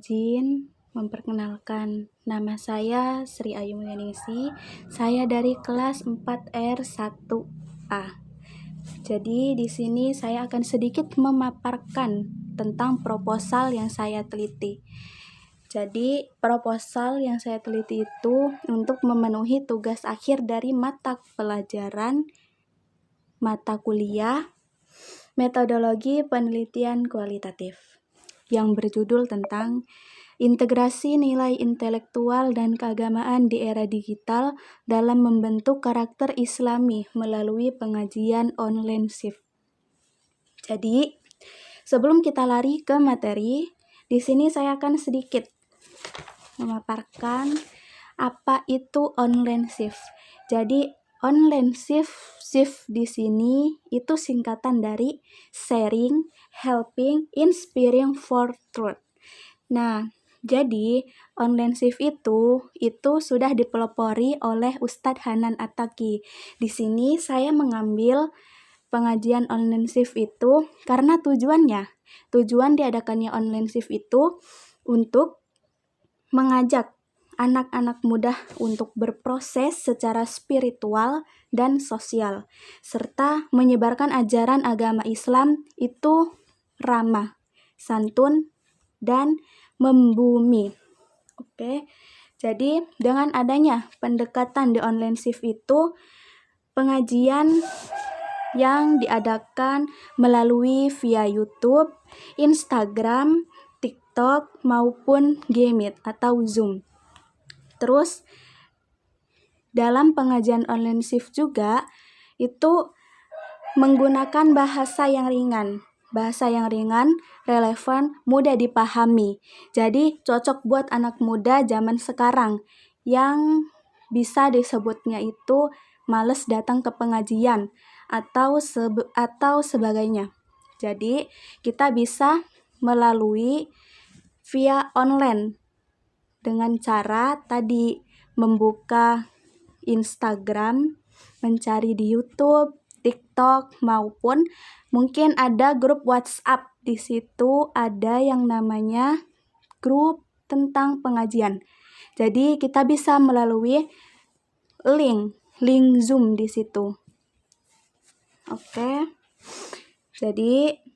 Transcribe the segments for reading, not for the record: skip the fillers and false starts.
izin memperkenalkan, nama saya Sri Ayu Mulyaningsih. Saya dari kelas 4R1A. Jadi di sini saya akan sedikit memaparkan tentang proposal yang saya teliti. Jadi proposal yang saya teliti itu untuk memenuhi tugas akhir dari mata pelajaran mata kuliah Metodologi Penelitian Kualitatif yang berjudul tentang integrasi nilai intelektual dan keagamaan di era digital dalam membentuk karakter Islami melalui pengajian online shift. Jadi, sebelum kita lari ke materi, di sini saya akan sedikit memaparkan apa itu online shift. Jadi, online shift di sini itu singkatan dari sharing, helping, inspiring for truth. Nah, jadi online shift itu sudah dipelopori oleh Ustadz Hanan Attaqi. Di sini saya mengambil pengajian online shift itu karena tujuan diadakannya online shift itu untuk mengajak anak-anak muda untuk berproses secara spiritual dan sosial, serta menyebarkan ajaran agama Islam itu ramah, santun, dan membumi. Oke, jadi dengan adanya pendekatan di online shift itu, pengajian yang diadakan melalui via YouTube, Instagram, TikTok, maupun Gmeet atau Zoom. Terus dalam pengajian online shift juga itu menggunakan bahasa yang ringan, relevan, mudah dipahami. Jadi cocok buat anak muda zaman sekarang yang bisa disebutnya itu males datang ke pengajian atau sebagainya. Jadi kita bisa melalui via online dengan cara tadi membuka Instagram, mencari di YouTube, TikTok, maupun mungkin ada grup WhatsApp. Di situ ada yang namanya grup tentang pengajian. Jadi kita bisa melalui link Zoom di situ. Oke. Jadi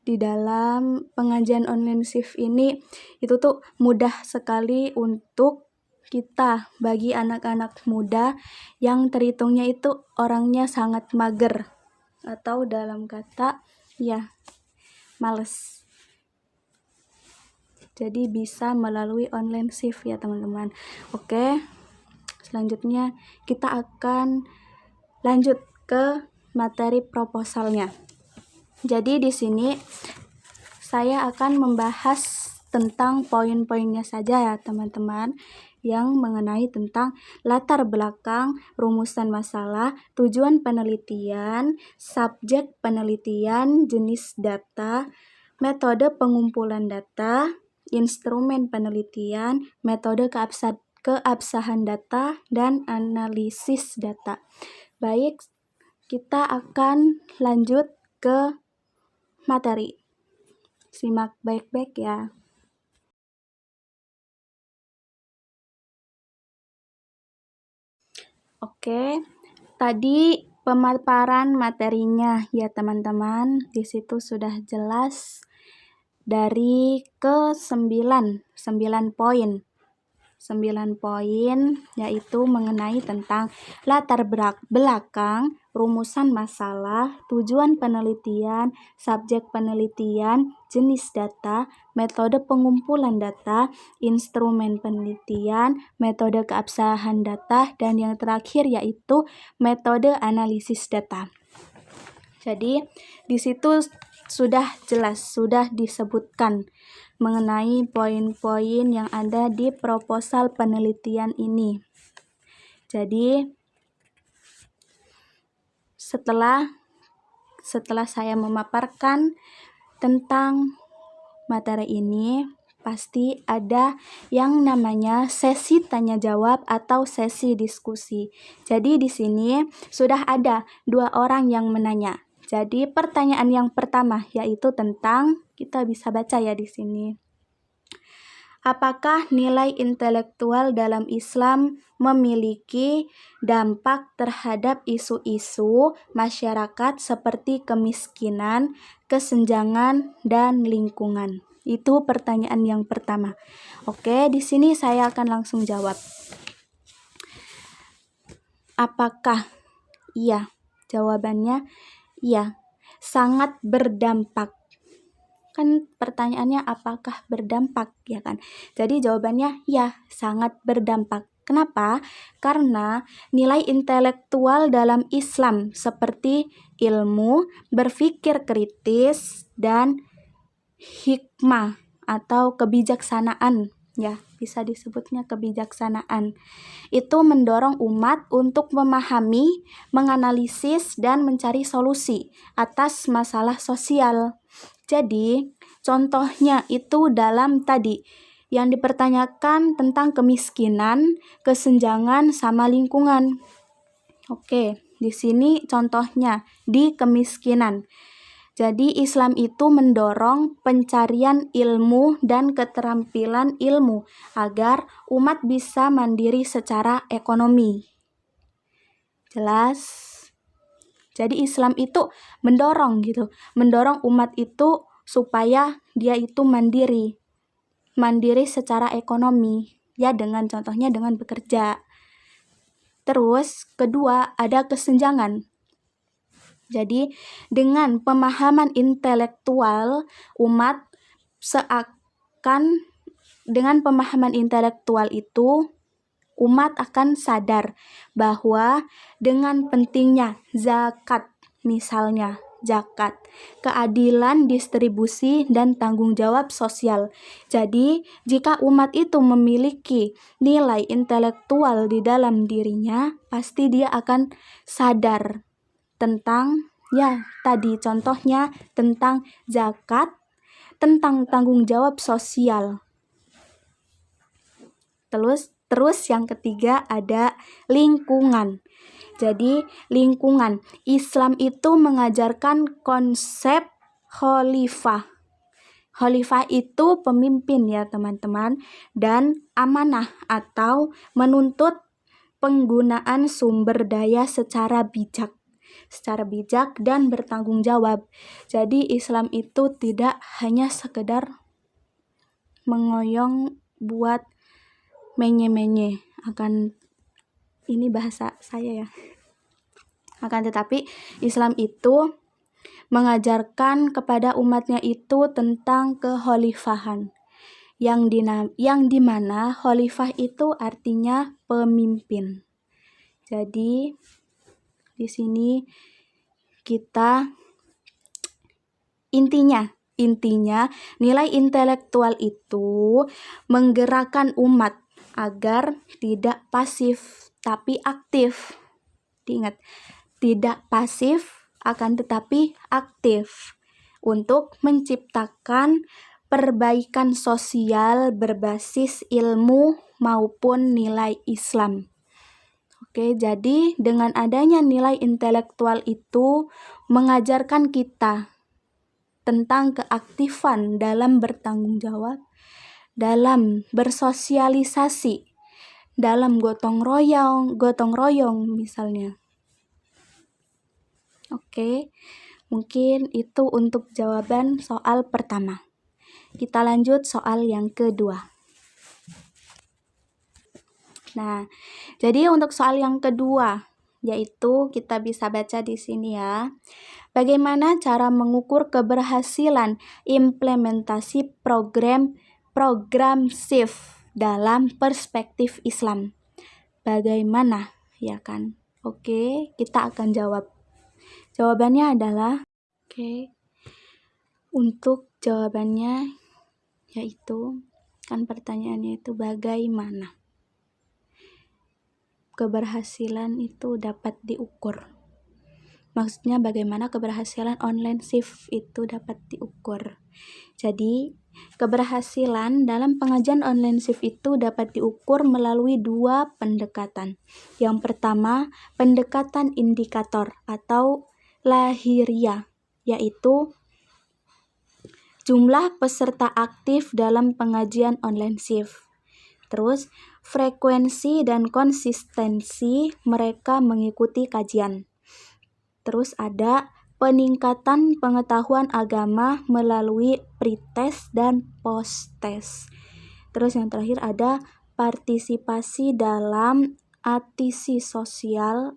di dalam pengajian online shift ini itu tuh mudah sekali untuk kita bagi anak-anak muda yang terhitungnya itu orangnya sangat mager atau dalam kata ya males. Jadi bisa melalui online shift ya teman-teman. Oke, selanjutnya kita akan lanjut ke materi proposalnya. Jadi di sini saya akan membahas tentang poin-poinnya saja ya teman-teman, yang mengenai tentang latar belakang, rumusan masalah, tujuan penelitian, subjek penelitian, jenis data, metode pengumpulan data, instrumen penelitian, metode keabsahan data, dan analisis data. Baik, kita akan lanjut ke materi. Simak baik-baik ya. Oke, tadi pemaparan materinya ya teman-teman. Di situ sudah jelas dari ke 9 poin. 9 poin yaitu mengenai tentang latar belakang, rumusan masalah, tujuan penelitian, subjek penelitian, jenis data, metode pengumpulan data, instrumen penelitian, metode keabsahan data, dan yang terakhir yaitu metode analisis data. Jadi di situ sudah jelas, sudah disebutkan mengenai poin-poin yang ada di proposal penelitian ini. Jadi setelah saya memaparkan tentang materi ini, pasti ada yang namanya sesi tanya jawab atau sesi diskusi. Jadi di sini sudah ada 2 orang yang menanya. Jadi pertanyaan yang pertama yaitu tentang, kita bisa baca ya di sini. Apakah nilai intelektual dalam Islam memiliki dampak terhadap isu-isu masyarakat seperti kemiskinan, kesenjangan, dan lingkungan? Itu pertanyaan yang pertama. Oke, di sini saya akan langsung jawab. Apakah? Iya. Jawabannya iya. Sangat berdampak. Kan pertanyaannya apakah berdampak, ya kan? Jadi jawabannya ya, sangat berdampak. Kenapa? Karena nilai intelektual dalam Islam seperti ilmu, berpikir kritis, dan hikmah atau kebijaksanaan, ya, bisa disebutnya kebijaksanaan. Itu mendorong umat untuk memahami, menganalisis, dan mencari solusi atas masalah sosial. Jadi, contohnya itu dalam tadi yang dipertanyakan tentang kemiskinan, kesenjangan, sama lingkungan. Oke, di sini contohnya di kemiskinan. Jadi, Islam itu mendorong pencarian ilmu dan keterampilan ilmu agar umat bisa mandiri secara ekonomi. Jelas? Jadi Islam itu mendorong umat itu supaya dia itu mandiri secara ekonomi, ya, dengan contohnya dengan bekerja. Terus kedua ada kesenjangan. Jadi dengan pemahaman intelektual itu umat akan sadar bahwa dengan pentingnya zakat, misalnya zakat, keadilan distribusi, dan tanggung jawab sosial. Jadi, jika umat itu memiliki nilai intelektual di dalam dirinya, pasti dia akan sadar tentang, ya, tadi contohnya tentang zakat, tentang tanggung jawab sosial. Terus yang ketiga ada lingkungan. Jadi lingkungan. Islam itu mengajarkan konsep khalifah. Khalifah itu pemimpin, ya teman-teman, dan amanah atau menuntut penggunaan sumber daya secara bijak dan bertanggung jawab. Jadi Islam itu tidak hanya sekedar mengoyong buat menye-menye, ini bahasa saya ya. Akan tetapi Islam itu mengajarkan kepada umatnya itu tentang kekhalifahan, yang dimana khalifah itu artinya pemimpin. Jadi di sini kita intinya nilai intelektual itu menggerakkan umat agar tidak pasif tapi aktif. Diingat, tidak pasif akan tetapi aktif untuk menciptakan perbaikan sosial berbasis ilmu maupun nilai Islam. Oke, jadi dengan adanya nilai intelektual itu mengajarkan kita tentang keaktifan dalam bertanggung jawab, dalam bersosialisasi, dalam gotong royong misalnya. Oke, mungkin itu untuk jawaban soal pertama. Kita lanjut soal yang kedua. Nah, jadi untuk soal yang kedua, yaitu kita bisa baca di sini ya. Bagaimana cara mengukur keberhasilan implementasi program SIF dalam perspektif Islam? Bagaimana, ya kan? Oke, kita akan jawab. Jawabannya adalah, untuk jawabannya yaitu, kan pertanyaannya itu bagaimana keberhasilan itu dapat diukur. Maksudnya bagaimana keberhasilan online SIF itu dapat diukur. Jadi, keberhasilan dalam pengajian online SIF itu dapat diukur melalui dua pendekatan. Yang pertama, pendekatan indikator atau lahiriah. yaitu jumlah peserta aktif dalam pengajian online shift. Terus, frekuensi dan konsistensi mereka mengikuti kajian. Terus ada peningkatan pengetahuan agama melalui pretest dan post-test. Terus yang terakhir ada partisipasi dalam aksi sosial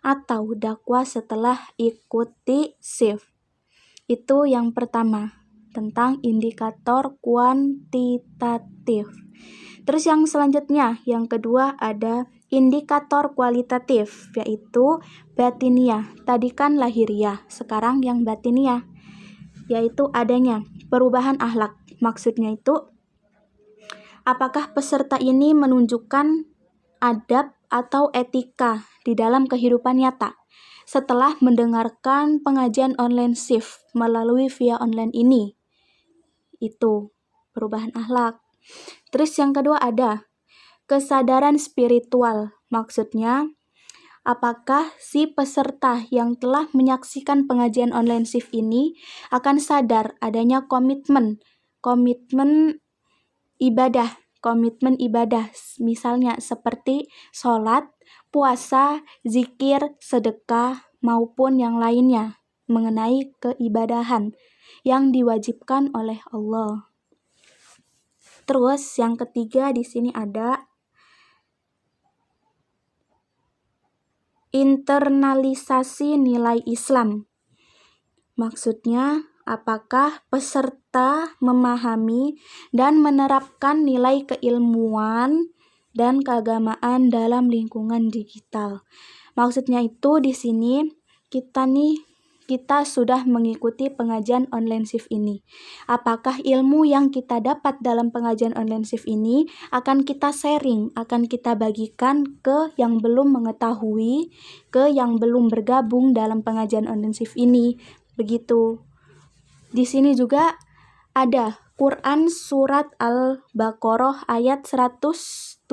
atau dakwah setelah ikuti shift. Itu yang pertama, tentang indikator kuantitatif. Terus yang selanjutnya, yang kedua ada indikator kualitatif, yaitu batiniah. Tadi kan lahiriah, sekarang yang batiniah, yaitu adanya perubahan akhlak. Maksudnya itu, apakah peserta ini menunjukkan adab atau etika di dalam kehidupan nyata setelah mendengarkan pengajian online shift melalui via online ini. Itu perubahan akhlak. Terus yang kedua ada kesadaran spiritual. Maksudnya, apakah si peserta yang telah menyaksikan pengajian online shift ini akan sadar adanya komitmen ibadah, misalnya seperti sholat, puasa, zikir, sedekah, maupun yang lainnya mengenai keibadahan yang diwajibkan oleh Allah. Terus yang ketiga di sini ada internalisasi nilai Islam. Maksudnya, apakah peserta memahami dan menerapkan nilai keilmuan dan keagamaan dalam lingkungan digital. Maksudnya itu di sini kita sudah mengikuti pengajian online shift ini. Apakah ilmu yang kita dapat dalam pengajian online shift ini akan kita sharing, akan kita bagikan ke yang belum mengetahui, ke yang belum bergabung dalam pengajian online shift ini. Begitu. Di sini juga ada Quran surat Al-Baqarah ayat 177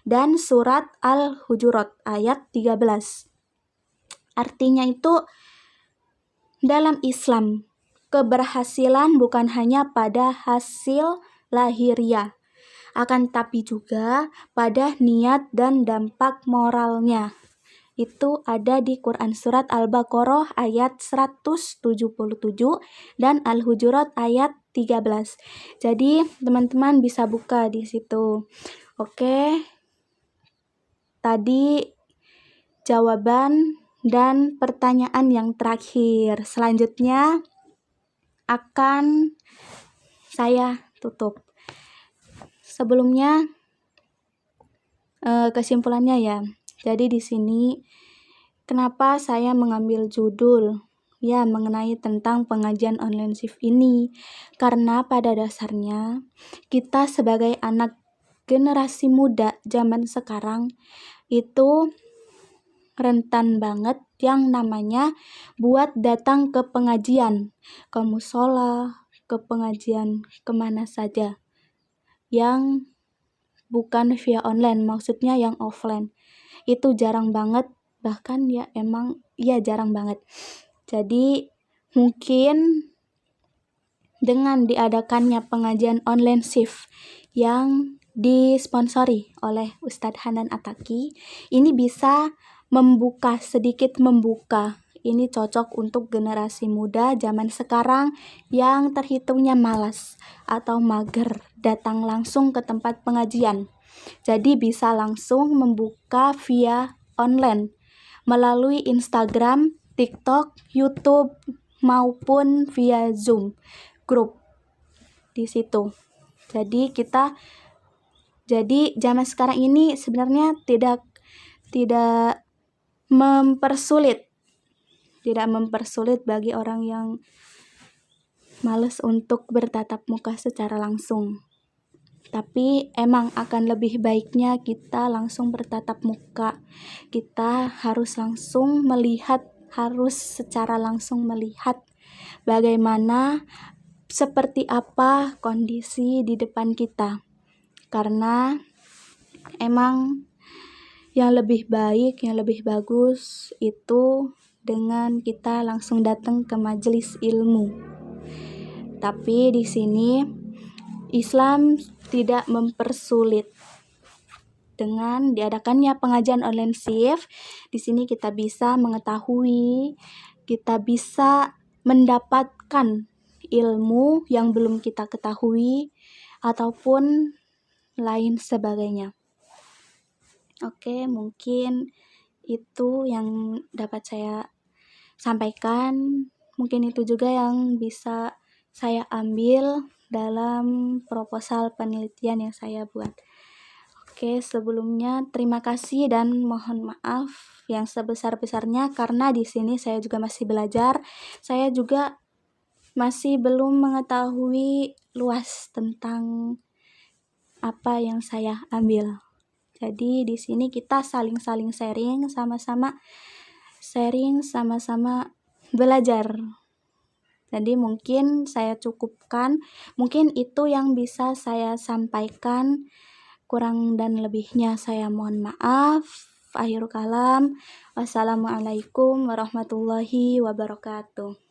dan surat Al-Hujurat ayat 13. Artinya itu dalam Islam, keberhasilan bukan hanya pada hasil lahiriah, akan tapi juga pada niat dan dampak moralnya. Itu ada di Quran surat Al-Baqarah ayat 177 dan Al-Hujurat ayat 13. Jadi teman-teman bisa buka di situ. Oke. Tadi jawaban dan pertanyaan yang terakhir. Selanjutnya akan saya tutup. Sebelumnya kesimpulannya ya. Jadi di sini kenapa saya mengambil judul ya mengenai tentang pengajian online shift ini? Karena pada dasarnya kita sebagai anak generasi muda zaman sekarang itu rentan banget yang namanya buat datang ke pengajian, ke musola, ke pengajian kemana saja yang bukan via online, maksudnya yang offline. Itu jarang banget, bahkan ya emang ya jarang banget. Jadi mungkin dengan diadakannya pengajian online shift yang disponsori oleh Ustadz Hanan Ataki, ini bisa sedikit membuka. Ini cocok untuk generasi muda zaman sekarang yang terhitungnya malas atau mager datang langsung ke tempat pengajian. Jadi bisa langsung membuka via online melalui Instagram, TikTok, YouTube, maupun via Zoom grup di situ. Jadi zaman sekarang ini sebenarnya tidak mempersulit bagi orang yang malas untuk bertatap muka secara langsung. Tapi emang akan lebih baiknya kita langsung bertatap muka. Kita harus secara langsung melihat bagaimana, seperti apa kondisi di depan kita. Karena emang yang lebih baik, yang lebih bagus itu dengan kita langsung datang ke majelis ilmu. Tapi di sini Islam tidak mempersulit. Dengan diadakannya pengajian online shift, di sini kita bisa mengetahui, kita bisa mendapatkan ilmu yang belum kita ketahui ataupun lain sebagainya. Oke, mungkin itu yang dapat saya sampaikan. Mungkin itu juga yang bisa saya ambil dalam proposal penelitian yang saya buat. Oke, sebelumnya terima kasih dan mohon maaf yang sebesar-besarnya karena di sini saya juga masih belajar. Saya juga masih belum mengetahui luas tentang apa yang saya ambil. Jadi di sini kita saling-saling sharing, sama-sama belajar. Jadi mungkin saya cukupkan, mungkin itu yang bisa saya sampaikan. Kurang dan lebihnya saya mohon maaf. Akhirul kalam. Wassalamualaikum warahmatullahi wabarakatuh.